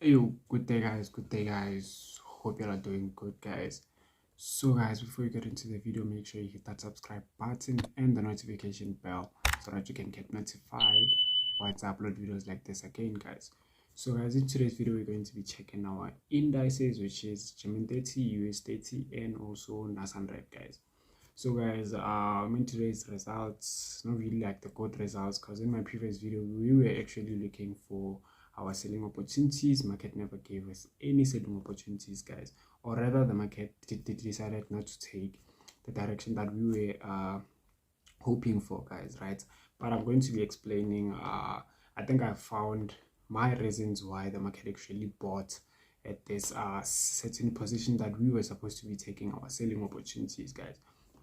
Yo, good day guys, hope you all are doing good guys. So guys, before you get into the video, make sure you hit that subscribe button and the notification bell so that you can get notified once I upload videos like this again guys. So guys, in today's video we're going to be checking our indices, which is GER30, US30 and also NAS100 guys. So guys, in today's results, not really like the good results, because in my previous video we were actually looking for our selling opportunities. Market never gave us any selling opportunities guys, or rather the market decided not to take the direction that we were hoping for guys, right? But I'm going to be explaining I think I found my reasons why the market actually bought at this certain position that we were supposed to be taking our selling opportunities guys.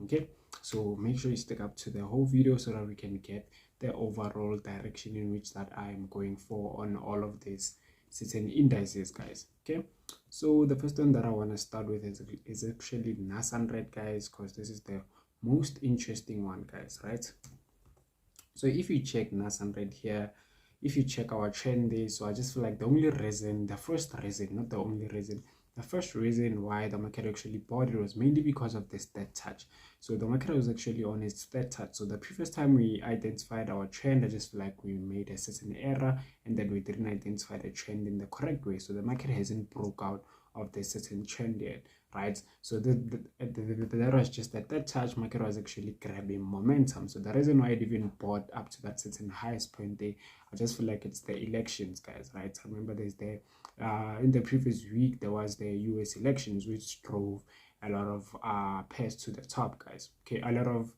Okay, so make sure you stick up to the whole video so that we can get the overall direction in which that I am going for on all of these certain indices guys. Okay, so the first one that I want to start with is actually NAS100 guys, because this is the most interesting one guys, right? So if you check NAS100 here, if you check our trend there, so I just feel like the first reason, not the only reason, the first reason why the market actually bought it was mainly because of this third touch. So the market was actually on its third touch. So the previous time we identified our trend, I just feel like we made a certain error and then we didn't identify the trend in the correct way. So the market hasn't broke out of the certain trend yet, right? So that was just that touch. Market was actually grabbing momentum. So the reason why it even bought up to that certain highest point there, I just feel like it's the elections guys, right? I remember there's the in the previous week there was the US elections, which drove a lot of pairs to the top guys. Okay, a lot of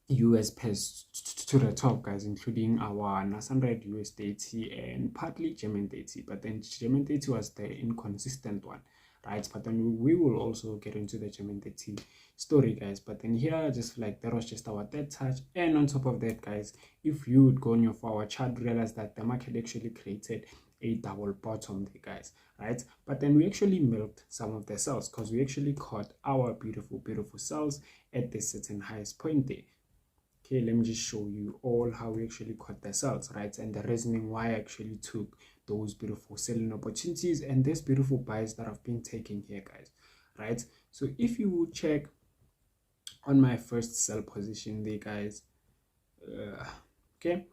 US pairs to the top guys, including our NAS100, US30 and partly GER30, but then GER30 was the inconsistent one, right? But then we will also get into the GER30 story guys. But then here just like that was just our third touch, and on top of that guys, if you would go on your for our chart, realize that the market actually created a double bottom there guys, right? But then we actually milked some of the cells, because we actually caught our beautiful cells at this certain highest point there. Okay, let me just show you all how we actually caught the cells, right? And the reasoning why I actually took those beautiful selling opportunities and these beautiful buys that I've been taking here guys, right? So if you will check on my first sell position there guys, okay,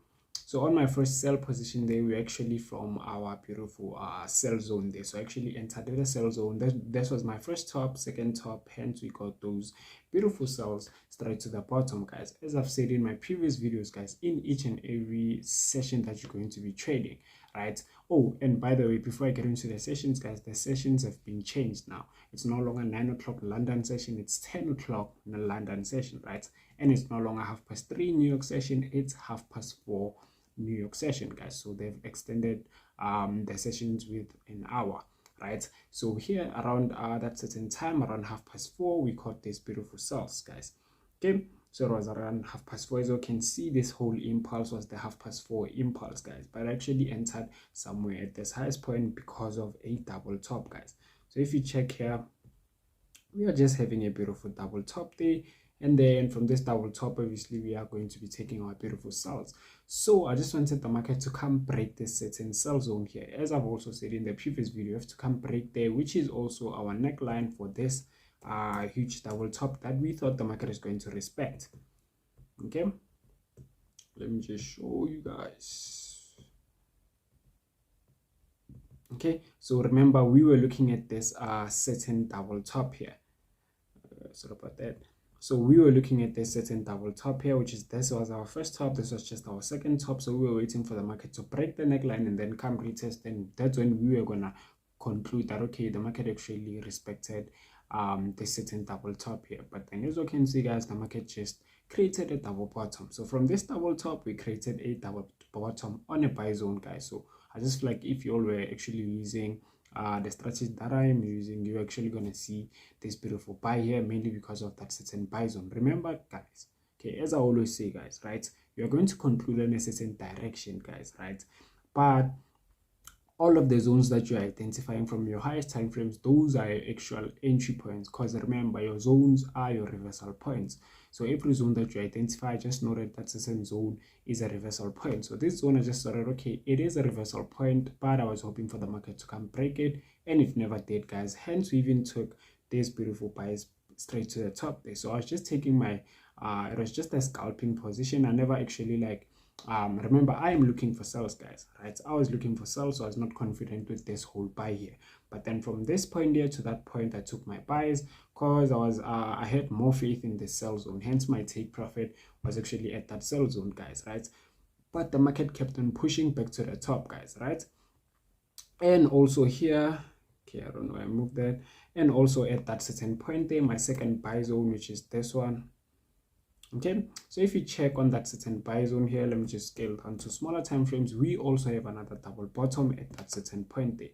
so on my first sell position there, we actually from our beautiful sell zone there. So I actually entered the sell zone. This was my first top, second top, hence we got those beautiful sells straight to the bottom guys. As I've said in my previous videos guys, in each and every session that you're going to be trading, right? Oh, and by the way, before I get into the sessions guys, the sessions have been changed now. It's no longer 9 o'clock London session, it's 10 o'clock in the London session, right? And it's no longer 3:30 New York session, it's 4:30 New York session guys. So they've extended the sessions with an hour, right? So here around that certain time, around 4:30, we caught these beautiful cells guys. Okay, so it was around 4:30. As you can see, this whole impulse was the 4:30 impulse guys, but I actually entered somewhere at this highest point because of a double top guys. So if you check here, we are just having a beautiful double top there, and then from this double top obviously we are going to be taking our beautiful cells. So I just wanted the market to come break this certain sell zone here. As I've also said in the previous video, you have to come break there, which is also our neckline for this huge double top that we thought the market is going to respect. Okay, let me just show you guys. Okay, so remember we were looking at this certain double top here. Sorry about that. So we were looking at this certain double top here, which is this was our first top, this was just our second top. So we were waiting for the market to break the neckline and then come retest, and that's when we were gonna conclude that okay, the market actually respected this certain double top here. But then as you can see guys, the market just created a double bottom. So from this double top we created a double bottom on a buy zone guys. So I just feel like if you all were actually using the strategy that I am using, you're actually gonna see this beautiful buy here, mainly because of that certain buy zone. Remember guys, okay, as I always say guys, right, you're going to conclude in a certain direction guys, right? But all of the zones that you're identifying from your highest time frames, those are your actual entry points, because remember, your zones are your reversal points. So every zone that you identify, just know that that's the same zone is a reversal point. So this zone, I just thought, okay, it is a reversal point, but I was hoping for the market to come break it, and it never did, guys. Hence, we even took this beautiful buys straight to the top there. So I was just taking my it was just a scalping position. I never actually like remember, I am looking for sales, guys, right? I was looking for sales, so I was not confident with this whole buy here. But then from this point here to that point, I took my buys because I had more faith in the sell zone. Hence, my take profit was actually at that sell zone, guys, right? But the market kept on pushing back to the top, guys, right? And also here, okay, I don't know why I moved that. And also at that certain point there, my second buy zone, which is this one. Okay, so if you check on that certain buy zone here, let me just scale down to smaller time frames. We also have another double bottom at that certain point there.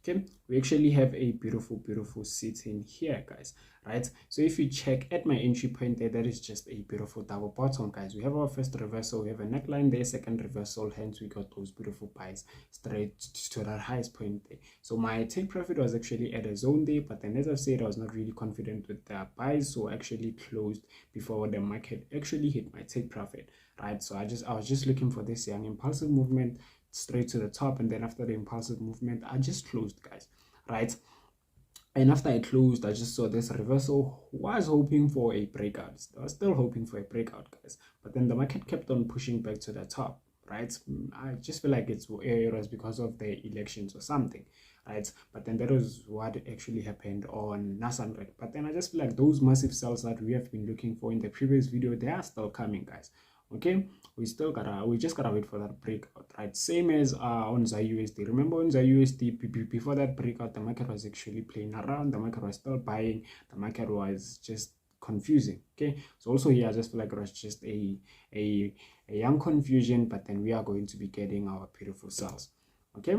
Okay, we actually have a beautiful sitting here, guys, right? So if you check at my entry point there, that is just a beautiful double bottom, guys. We have our first reversal, we have a neckline there, second reversal, hence we got those beautiful buys straight to that highest point there. So my take profit was actually at a zone there, but then as I said, I was not really confident with the buys, so I actually closed before the market actually hit my take profit, right? So I was just looking for this young impulsive movement straight to the top, and then after the impulsive movement, I just closed, guys, right? And after I closed, I just saw this reversal. Was hoping for a breakout. I was still hoping for a breakout, guys, but then the market kept on pushing back to the top, right? I just feel like it was because of the elections or something, right? But then that was what actually happened on NAS100. But then I just feel like those massive sells that we have been looking for in the previous video, they are still coming, guys. Okay, we just gotta wait for that breakout, right? Same as on GER30. Remember on GER30, before that breakout, the market was actually playing around, the market was still buying, the market was just confusing. Okay, so also here I just feel like it was just a young confusion, but then we are going to be getting our beautiful sells. Okay,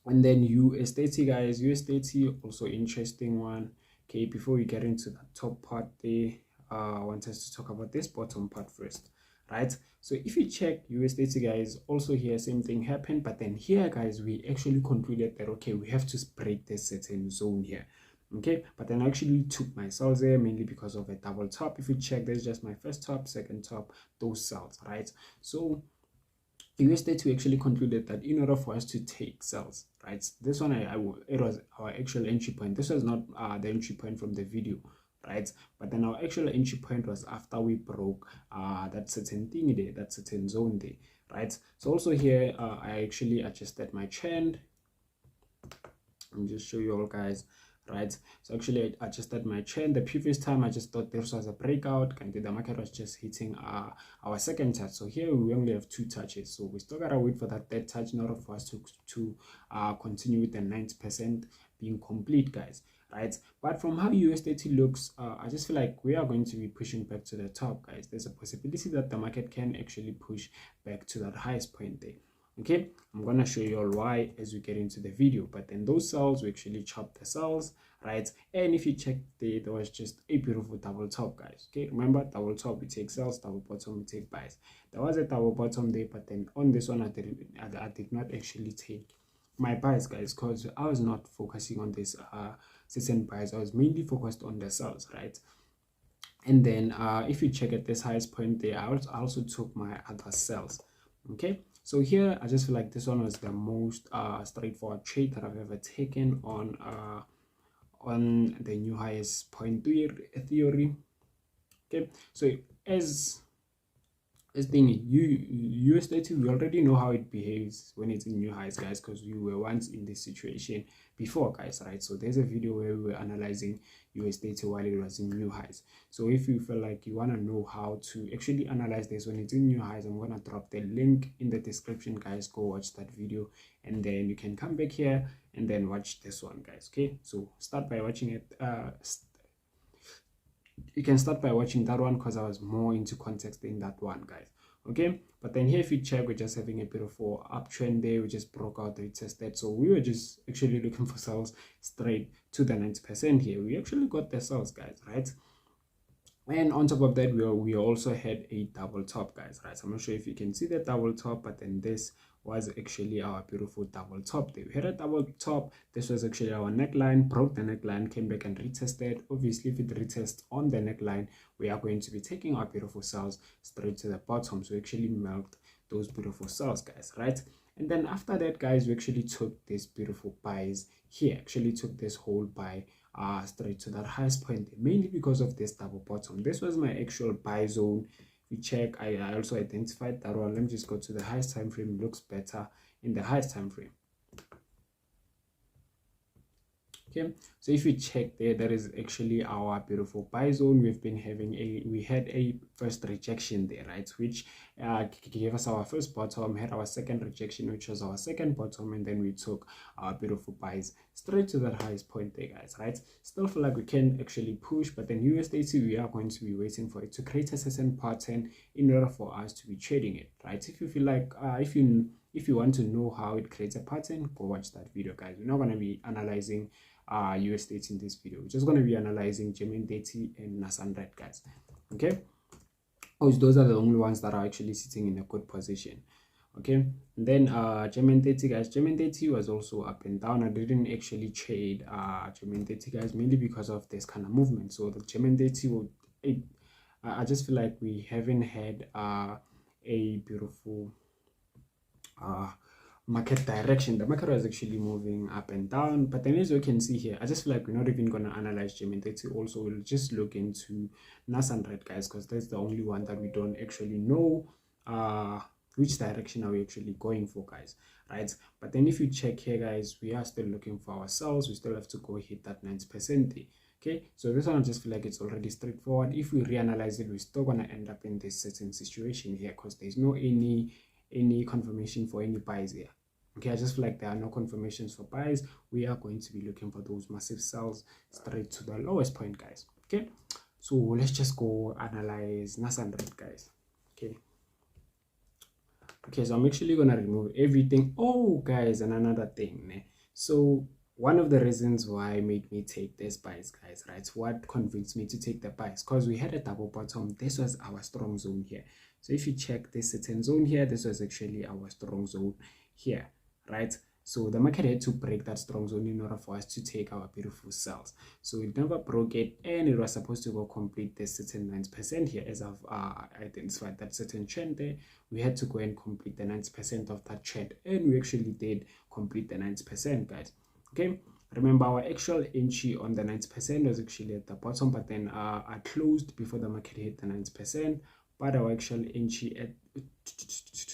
and then US30, guys, US30 also interesting one. Okay, before we get into the top part there, I want us to talk about this bottom part first, right? So if you check US30, guys, also here same thing happened, but then here, guys, we actually concluded that okay, we have to break this certain zone here. Okay, but then I actually took my sells there mainly because of a double top. If you check, there's just my first top, second top, those sells, right? So US30 actually concluded that in order for us to take sells, right? This one it was our actual entry point. This was not the entry point from the video, right? But then our actual entry point was after we broke that certain thing there, that certain zone there, right? So also here I actually adjusted my trend. Let me just show you all, guys, right? So actually I adjusted my trend. The previous time I just thought this was a breakout, and the market was just hitting our second touch. So here we only have 2 touches, so we still gotta wait for that third touch in order for us to continue with the 90% being complete, guys, right? But from how US30 looks, I just feel like we are going to be pushing back to the top, guys. There's a possibility that the market can actually push back to that highest point there. Okay, I'm gonna show you all why as we get into the video. But then those cells, we actually chopped the cells, right? And if you check there was just a beautiful double top, guys. Okay, remember, double top we take cells, double bottom we take buys. There was a double bottom there, but then on this one I did not actually take my buys, guys, because I was not focusing on this certain buys. I was mainly focused on the cells, right? And then if you check at this highest point there, I also took my other cells. Okay, so here I just feel like this one was the most straightforward trade that I've ever taken on the new highest point theory. Okay, so as thing US30, we already know how it behaves when it's in new highs, guys, because we were once in this situation before, guys, right? So there's a video where we were analyzing US30 while it was in new highs. So if you feel like you want to know how to actually analyze this when it's in new highs, I'm going to drop the link in the description, guys. Go watch that video, and then you can come back here and then watch this one, guys. Okay, so start by watching it. You can start by watching that one because I was more into context in that one, guys. Okay, but then here if you check, we're just having a beautiful uptrend there. We just broke out, retested, so we were just actually looking for sales straight to the 90% here. We actually got the sales, guys, right? And on top of that, we also had a double top, guys, right? So I'm not sure if you can see the double top, but then this was actually our beautiful double top there. We had a double top. This was actually our neckline, broke the neckline, came back and retested. Obviously, if it retests on the neckline, we are going to be taking our beautiful cells straight to the bottom. So we actually milked those beautiful cells, guys, right? And then after that, guys, we actually took these beautiful buys here, actually took this whole buy straight to that highest point, mainly because of this double bottom. This was my actual buy zone. If you check, I also identified that one. Let me just go to the highest time frame. Looks better in the highest time frame. Okay, so if you check there, that is actually our beautiful buy zone. We had a first rejection there, right, which gave us our first bottom, had our second rejection, which was our second bottom, and then we took our beautiful buys straight to that highest point there, guys, right? Still feel like we can actually push, but then US30, we are going to be waiting for it to create a certain pattern in order for us to be trading it, right? If you feel like if you want to know how it creates a pattern, go watch that video, guys. We're not going to be analyzing US30 in this video. We're just going to be analyzing GER30 and NAS100, guys. Okay, those are the only ones that are actually sitting in a good position. Okay, and then GER30, guys, GER30 was also up and down. I didn't actually trade GER30, guys, mainly because of this kind of movement. So the GER30 I just feel like we haven't had a beautiful market direction. The market was actually moving up and down, but then as you can see here, I just feel like we're not even going to analyze GER30. Also, we'll just look into NAS100, guys, because that's the only one that we don't actually know which direction are we actually going for, guys, right? But then if you check here, guys, we are still looking for ourselves. We still have to go hit that 90%. Okay, so this one I just feel like it's already straightforward. If we reanalyze it, we're still gonna end up in this certain situation here because there's no any confirmation for any buys here. Okay, I just feel like there are no confirmations for buys. We are going to be looking for those massive sells straight to the lowest point, guys. Okay, so let's just go analyze NAS100, guys. Okay, so I'm actually gonna remove everything. Oh, guys, and another thing, so one of the reasons why made me take this buys, guys, right? What convinced me to take the buys? Because we had a double bottom. This was our strong zone here. So if you check this certain zone here, this was actually our strong zone here, right? So the market had to break that strong zone in order for us to take our beautiful sells. So it never broke it, and it was supposed to go complete this certain 90% here. As I've identified that certain trend there, we had to go and complete the 90% of that trend, and we actually did complete the 90%, guys. Okay, remember our actual entry on the 90% was actually at the bottom, but then I closed before the market hit the 90%. But our actual entry at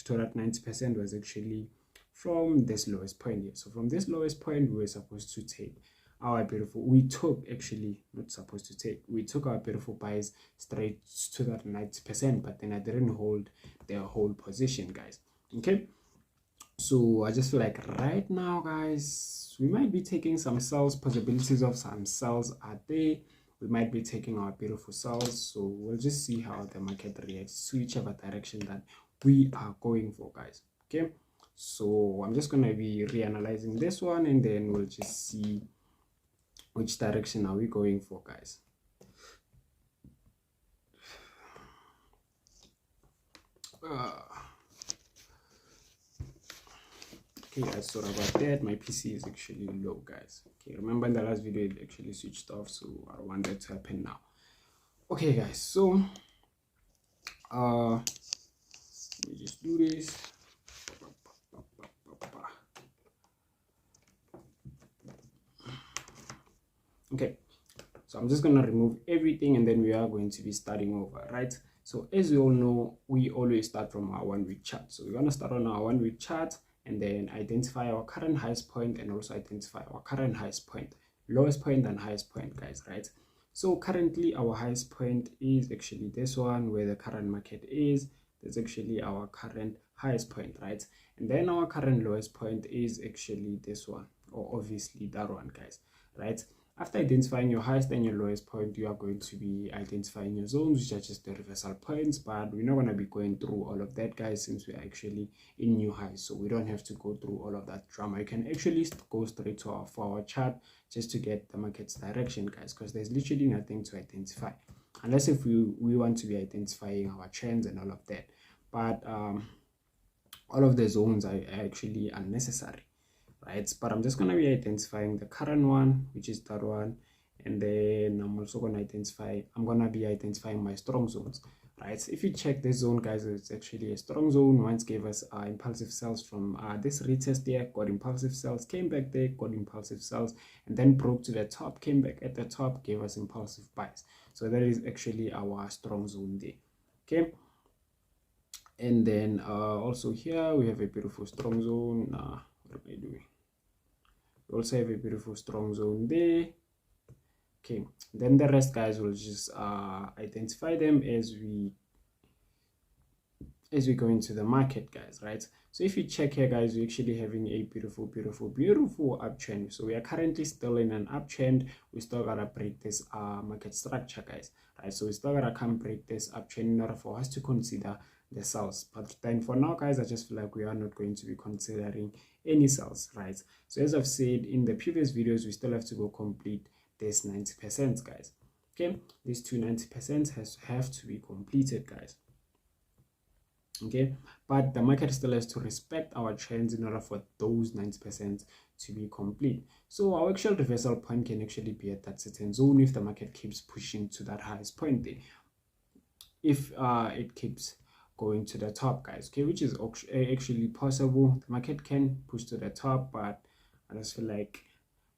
to that 90% was actually from this lowest point here. So from this lowest point, we were supposed to take our beautiful, we took our beautiful buys straight to that 90%, but then I didn't hold the whole position, guys. Okay, so I just feel like right now, guys, we might be taking some sells. Possibilities of some sells are there. We might be taking our beautiful sells, so we'll just see how the market reacts to whichever direction that we are going for, guys. Okay, so I'm just gonna be reanalyzing this one, and then we'll just see which direction are we going for, guys. Okay, guys, sorry about that. My PC is actually low, guys. Okay, remember in the last video it actually switched off, so I don't want that to happen now. Okay, guys, so let me just do this. Okay, so I'm just gonna remove everything, and then we are going to be starting over, right? So as you all know, we always start from our 1 week chart. So we're gonna start on our 1 week chart, and then identify our current highest point, and also identify our current highest point, lowest point and highest point, guys, right? So currently our highest point is actually this one, where the current market is. That's actually our current highest point, right? And then our current lowest point is actually this one, or obviously that one, guys, right? After identifying your highest and your lowest point, you are going to be identifying your zones, which are just the reversal points, but we're not going to be going through all of that, guys, since we are actually in new highs, so we don't have to go through all of that drama. You can actually go straight to our chart just to get the market's direction, guys, because there's literally nothing to identify. unless if we want to be identifying our trends and all of that. But all of the zones are actually unnecessary, right? But I'm just going to be identifying the current one, which is that one, and then I'm also going to be identifying my strong zones, right? So if you check this zone, guys, it's actually a strong zone. Once gave us impulsive sells from this retest there, got impulsive sells, came back there, got impulsive sells, and then broke to the top, came back at the top, gave us impulsive buys. So that is actually our strong zone there. Okay, and then also here we have a beautiful strong zone. What am I doing? We also have a beautiful strong zone there. Okay, then the rest, guys, will just identify them as we go into the market, guys, right? So if you check here, guys, we're actually having a beautiful uptrend. So we are currently still in an uptrend. We still gotta break this market structure, guys, right? So we still gotta come break this uptrend in order for us to consider the sells. But then for now, guys, I just feel like we are not going to be considering any sells, right? So as I've said in the previous videos, we still have to go complete this 90%, guys. Okay, these two 90% have to be completed, guys. Okay, but the market still has to respect our trends in order for those 90% to be complete. So our actual reversal point can actually be at that certain zone if the market keeps pushing to that highest point there. If it keeps going to the top, guys, okay, which is actually possible. The market can push to the top, but I just feel like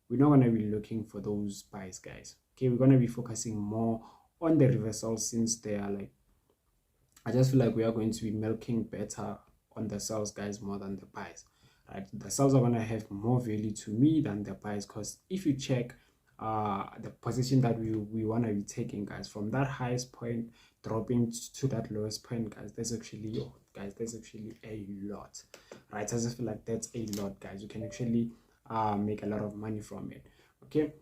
we're not going to be looking for those buys, guys. Okay, we're going to be focusing more on the reversal, since they are like, I just feel like we are going to be milking better on the sells, guys, more than the buys, right? The sells are going to have more value to me than the buys, because if you check the position that we want to be taking, guys, from that highest point dropping to that lowest point, guys, there's actually a lot, right? I just feel like that's a lot, guys. You can actually make a lot of money from it. Okay,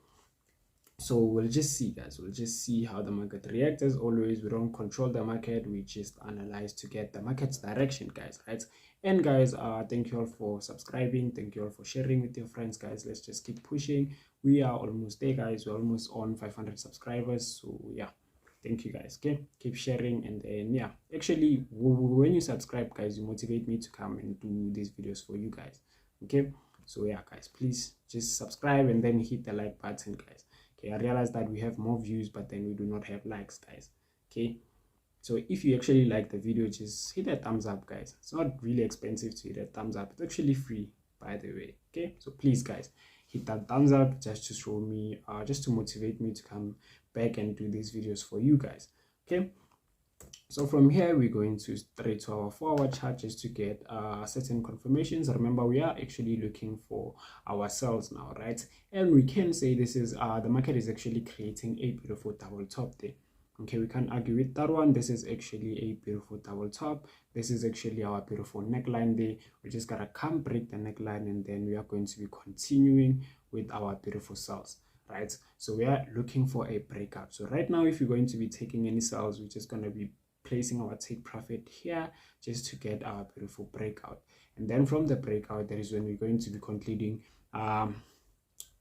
so we'll just see, guys, we'll just see how the market reacts. As always, we don't control the market, we just analyze to get the market's direction, guys, right? And guys, thank you all for subscribing, thank you all for sharing with your friends, guys. Let's just keep pushing. We are almost there, guys. We're almost on 500 subscribers, so yeah, thank you, guys. Okay, keep sharing, and then yeah, actually when you subscribe, guys, you motivate me to come and do these videos for you guys. Okay, so yeah, guys, please just subscribe and then hit the like button, guys. Okay, I realize that we have more views, but then we do not have likes, guys. Okay, so if you actually like the video, just hit that thumbs up, guys. It's not really expensive to hit that thumbs up. It's actually free, by the way. Okay, so please, guys, hit that thumbs up just to show me, just to motivate me to come back and do these videos for you guys. Okay, so from here we're going to straight to our 4-hour chart just to get certain confirmations. Remember, we are actually looking for our sells now, right? And we can say this is the market is actually creating a beautiful double top there. Okay, we can't argue with that one. This is actually a beautiful double top. This is actually our beautiful neckline there. We just gotta come break the neckline, and then we are going to be continuing with our beautiful sells, right? So we are looking for a breakout. So right now, if you're going to be taking any sells, we're just going to be placing our take profit here just to get our beautiful breakout. And then from the breakout, that is when we're going to be concluding, that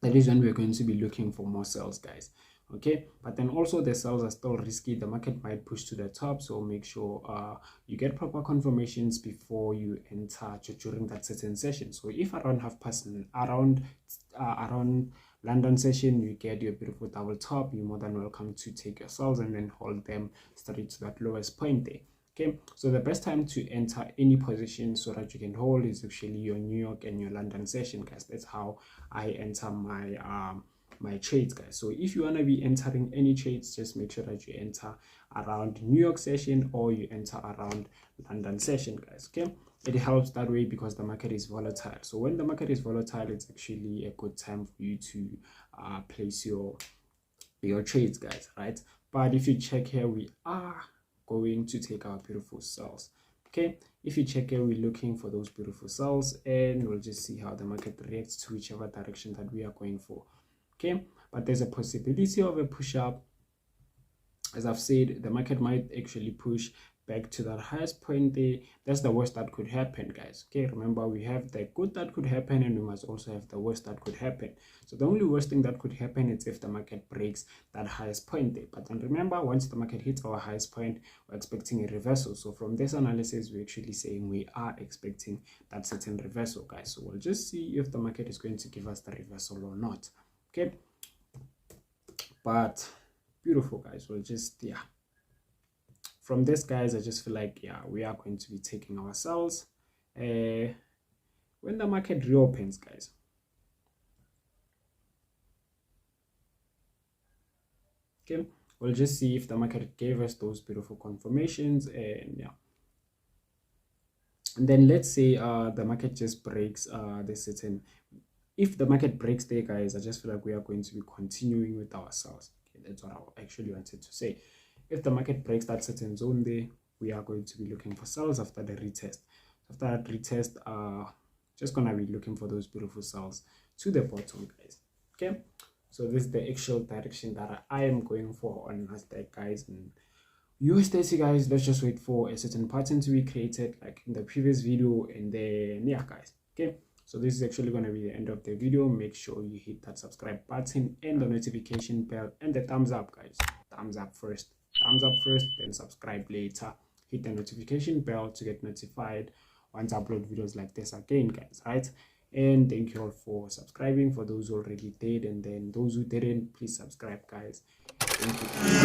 is when we're going to be looking for more sells, guys. Okay, but then also the sells are still risky. The market might push to the top, so make sure you get proper confirmations before you enter during that certain session. So if around around London session you get your beautiful double top, you're more than welcome to take your sells and then hold them straight to that lowest point there. Okay, so the best time to enter any position so that you can hold is actually your New York and your London session, guys. That's how I enter my my trades, guys. So if you want to be entering any trades, just make sure that you enter around New York session or you enter around London session, guys. Okay, it helps that way because the market is volatile. So when the market is volatile, it's actually a good time for you to place your trades, guys, right? But if you check here, we are going to take our beautiful sells. Okay, if you check here, we're looking for those beautiful sells, and we'll just see how the market reacts to whichever direction that we are going for. Okay, but there's a possibility of a push up. As I've said, the market might actually push back to that highest point there, that's the worst that could happen, guys. Okay, remember, we have the good that could happen, and we must also have the worst that could happen. So the only worst thing that could happen is if the market breaks that highest point there. But then remember, once the market hits our highest point, we're expecting a reversal. So from this analysis, we're actually saying we are expecting that certain reversal, guys. So we'll just see if the market is going to give us the reversal or not. Okay, but beautiful, guys. We'll just, yeah, from this, guys, I just feel like, yeah, we are going to be taking ourselves when the market reopens, guys. Okay, we'll just see if the market gave us those beautiful confirmations, and yeah, and then let's say the market just breaks the certain, if the market breaks there, guys, I just feel like we are going to be continuing with ourselves. Okay, that's what I actually wanted to say. If the market breaks that certain zone there, we are going to be looking for sells after the retest. After that retest, just gonna be looking for those beautiful sells to the bottom, guys. Okay, so this is the actual direction that I am going for on Nasdaq, guys. And US30, guys, let's just wait for a certain pattern to be created like in the previous video, and then yeah, guys. Okay, so this is actually going to be the end of the video. Make sure you hit that subscribe button and the notification bell and the thumbs up, guys. Thumbs up first, then subscribe later. Hit the notification bell to get notified once I upload videos like this again, guys, right? And thank you all for subscribing, for those who already did, and then those who didn't, please subscribe, guys. Thank you.